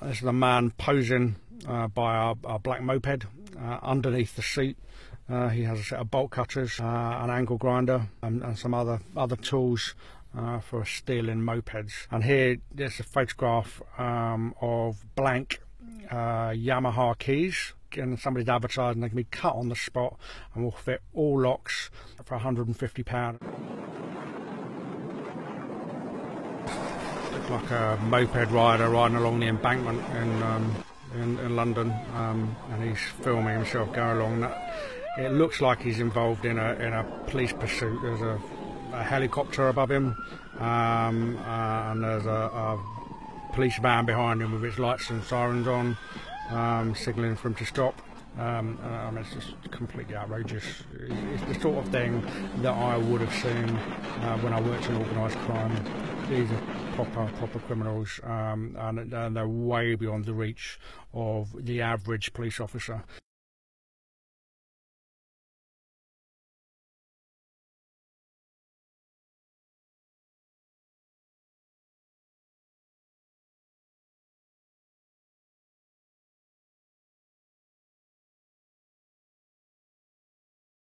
This is a man posing by a black moped. Underneath the seat he has a set of bolt cutters, an angle grinder and some other tools for stealing mopeds. And here there's a photograph of blank Yamaha keys, and somebody's advertising they can be cut on the spot and will fit all locks for £150. Looks like a moped rider riding along the embankment in London, and he's filming himself go along that. It looks like he's involved in a police pursuit. There's a helicopter above him, and there's a police van behind him with its lights and sirens on, signalling for him to stop. I mean, it's just completely outrageous. It's the sort of thing that I would have seen when I worked in organised crime. These are proper criminals, and they're way beyond the reach of the average police officer.